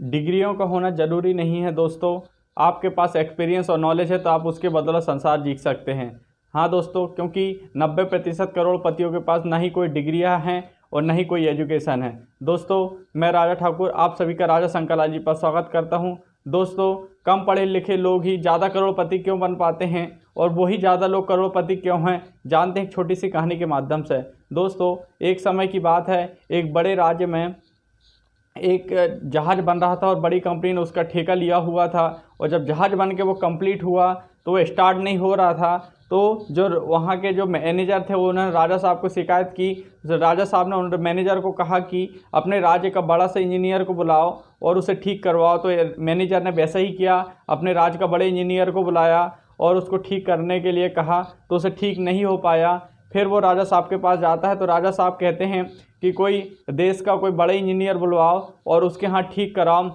डिग्रियों का होना ज़रूरी नहीं है दोस्तों। आपके पास एक्सपीरियंस और नॉलेज है तो आप उसके बदौलत संसार जीत सकते हैं। हाँ दोस्तों, क्योंकि 90% करोड़पतियों के पास ना ही कोई डिग्रियां हैं और ना ही कोई एजुकेशन है। दोस्तों, मैं राजा ठाकुर आप सभी का राजा संकलाजी पर स्वागत करता हूं। दोस्तों, कम पढ़े लिखे लोग ही ज़्यादा करोड़पति क्यों बन पाते हैं और वही ज़्यादा लोग करोड़पति क्यों हैं, जानते हैं एक छोटी सी कहानी के माध्यम से। दोस्तों, एक समय की बात है, एक बड़े राज्य में एक जहाज़ बन रहा था और बड़ी कंपनी ने उसका ठेका लिया हुआ था। और जब जहाज़ बन के वो कंप्लीट हुआ तो वो स्टार्ट नहीं हो रहा था। तो जो वहाँ के जो मैनेजर थे वो उन्होंने राजा साहब को शिकायत की। राजा साहब ने उन मैनेजर को कहा कि अपने राज्य का बड़ा सा इंजीनियर को बुलाओ और उसे ठीक करवाओ। तो मैनेजर ने वैसा ही किया, अपने राज्य का बड़े इंजीनियर को बुलाया और उसको ठीक करने के लिए कहा, तो उसे ठीक नहीं हो पाया। फिर वो राजा साहब के पास जाता है तो राजा साहब कहते हैं कि कोई देश का कोई बड़े इंजीनियर बुलवाओ और उसके यहाँ ठीक कराओ।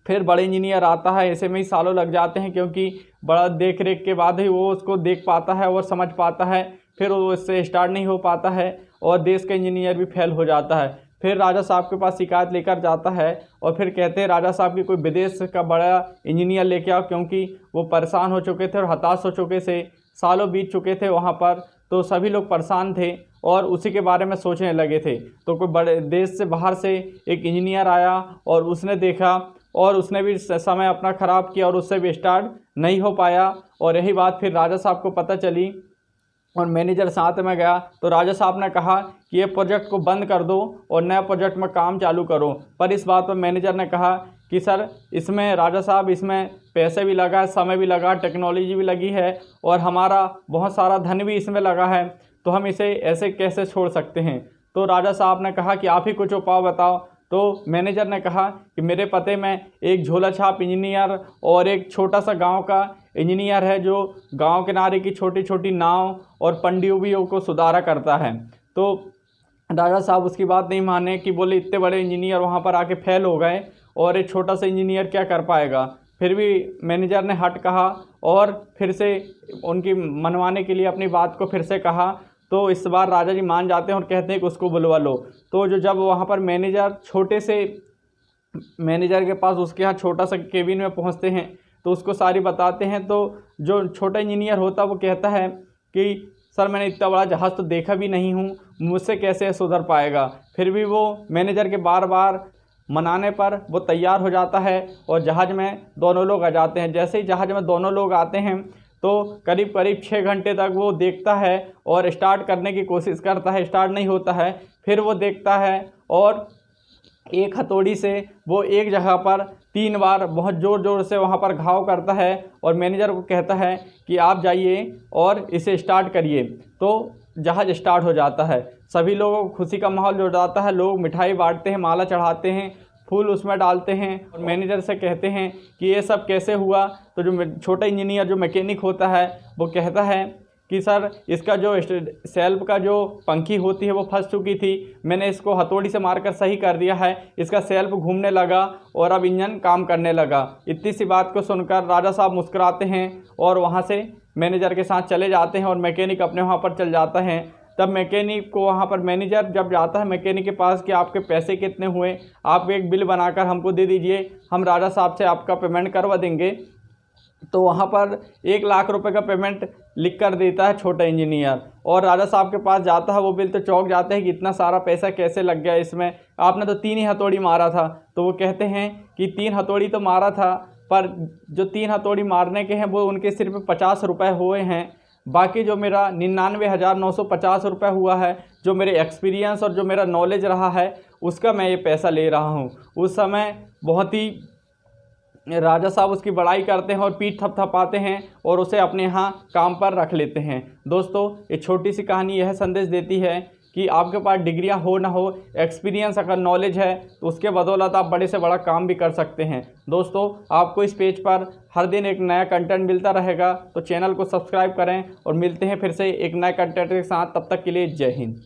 फिर बड़े इंजीनियर आता है, ऐसे में ही सालों लग जाते हैं क्योंकि बड़ा देख रेख के बाद ही वो उसको देख पाता है और समझ पाता है। फिर वो इससे स्टार्ट नहीं हो पाता है और देश का इंजीनियर भी फेल हो जाता है। फिर राजा साहब के पास शिकायत लेकर जाता है और फिर कहते हैं राजा साहब की कोई विदेश का बड़ा इंजीनियर लेके आओ, क्योंकि वो परेशान हो चुके थे और हताश हो चुके थे। सालों बीत चुके थे वहाँ पर, तो सभी लोग परेशान थे और उसी के बारे में सोचने लगे थे। तो कोई बड़े देश से बाहर से एक इंजीनियर आया और उसने देखा और उसने भी समय अपना ख़राब किया और उससे भी स्टार्ट नहीं हो पाया। और यही बात फिर राजा साहब को पता चली और मैनेजर साथ में गया। तो राजा साहब ने कहा कि ये प्रोजेक्ट को बंद कर दो और नया प्रोजेक्ट में काम चालू करो। पर इस बात पर मैनेजर ने कहा कि सर, इसमें राजा साहब इसमें पैसे भी लगा है, समय भी लगा, टेक्नोलॉजी भी लगी है और हमारा बहुत सारा धन भी इसमें लगा है, तो हम इसे ऐसे कैसे छोड़ सकते हैं। तो राजा साहब ने कहा कि आप ही कुछ उपाय बताओ। तो मैनेजर ने कहा कि मेरे पते में एक झोला छाप इंजीनियर और एक छोटा सा गांव का इंजीनियर है जो गांव किनारे की छोटी छोटी नाव और पनडुब्बियों को सुधारा करता है। तो राजा साहब उसकी बात नहीं माने कि बोले इतने बड़े इंजीनियर वहां पर आके फेल हो गए और एक छोटा सा इंजीनियर क्या कर पाएगा। फिर भी मैनेजर ने हट कहा और फिर से उनकी मनवाने के लिए अपनी बात को फिर से कहा। तो इस बार राजा जी मान जाते हैं और कहते हैं कि उसको बुलवा लो। तो जब वहाँ पर मैनेजर छोटे से मैनेजर के पास उसके यहाँ छोटा सा केबिन में पहुँचते हैं तो उसको सारी बताते हैं। तो जो छोटा इंजीनियर होता है वो कहता है कि सर, मैंने इतना बड़ा जहाज़ तो देखा भी नहीं हूँ, मुझसे कैसे सुधर पाएगा। फिर भी वो मैनेजर के बार बार मनाने पर वो तैयार हो जाता है और जहाज़ में दोनों लोग आ जाते हैं। जैसे ही जहाज़ में दोनों लोग आते हैं तो करीब 6 घंटे तक वो देखता है और स्टार्ट करने की कोशिश करता है, स्टार्ट नहीं होता है। फिर वो देखता है और एक हथौड़ी से वो एक जगह पर 3 बार बहुत ज़ोर ज़ोर से वहाँ पर घाव करता है और मैनेजर को कहता है कि आप जाइए और इसे स्टार्ट करिए। तो जहाज़ स्टार्ट हो जाता है। सभी लोगों को खुशी का माहौल जुड़ जाता है, लोग मिठाई बांटते हैं, माला चढ़ाते हैं, फूल उसमें डालते हैं और मैनेजर से कहते हैं कि ये सब कैसे हुआ। तो जो छोटा इंजीनियर जो मैकेनिक होता है वो कहता है कि सर, इसका जो सेल्फ का जो पंखी होती है वो फंस चुकी थी, मैंने इसको हथौड़ी से मारकर सही कर दिया है, इसका सेल्फ घूमने लगा और अब इंजन काम करने लगा। इतनी सी बात को सुनकर राजा साहब मुस्कुराते हैं और वहाँ से मैनेजर के साथ चले जाते हैं और मैकेनिक अपने वहाँ पर चल जाता है। तब मैकेनिक को वहाँ पर मैनेजर जब जाता है मैकेनिक के पास कि आपके पैसे कितने हुए, आप एक बिल बनाकर हमको दे दीजिए, हम राजा साहब से आपका पेमेंट करवा देंगे। तो वहाँ पर 1 लाख रुपए का पेमेंट लिख कर देता है छोटा इंजीनियर और राजा साहब के पास जाता है। वो बिल तो चौंक जाते हैं कि इतना सारा पैसा कैसे लग गया इसमें, आपने तो 3 ही हथौड़ी मारा था। तो वो कहते हैं कि 3 हथौड़ी तो मारा था, पर जो 3 हथौड़ी मारने के हैं वो उनके सिर्फ 50 रुपये हुए हैं, बाकी जो मेरा 99,950 रुपये हुआ है, जो मेरे एक्सपीरियंस और जो मेरा नॉलेज रहा है उसका मैं ये पैसा ले रहा हूँ। उस समय बहुत ही राजा साहब उसकी बड़ाई करते हैं और पीठ थपथपाते हैं और उसे अपने यहाँ काम पर रख लेते हैं। दोस्तों, ये छोटी सी कहानी यह संदेश देती है कि आपके पास डिग्रियां हो ना हो, एक्सपीरियंस अगर नॉलेज है तो उसके बदौलत आप बड़े से बड़ा काम भी कर सकते हैं। दोस्तों, आपको इस पेज पर हर दिन एक नया कंटेंट मिलता रहेगा, तो चैनल को सब्सक्राइब करें और मिलते हैं फिर से एक नए कंटेंट के साथ। तब तक के लिए जय हिंद।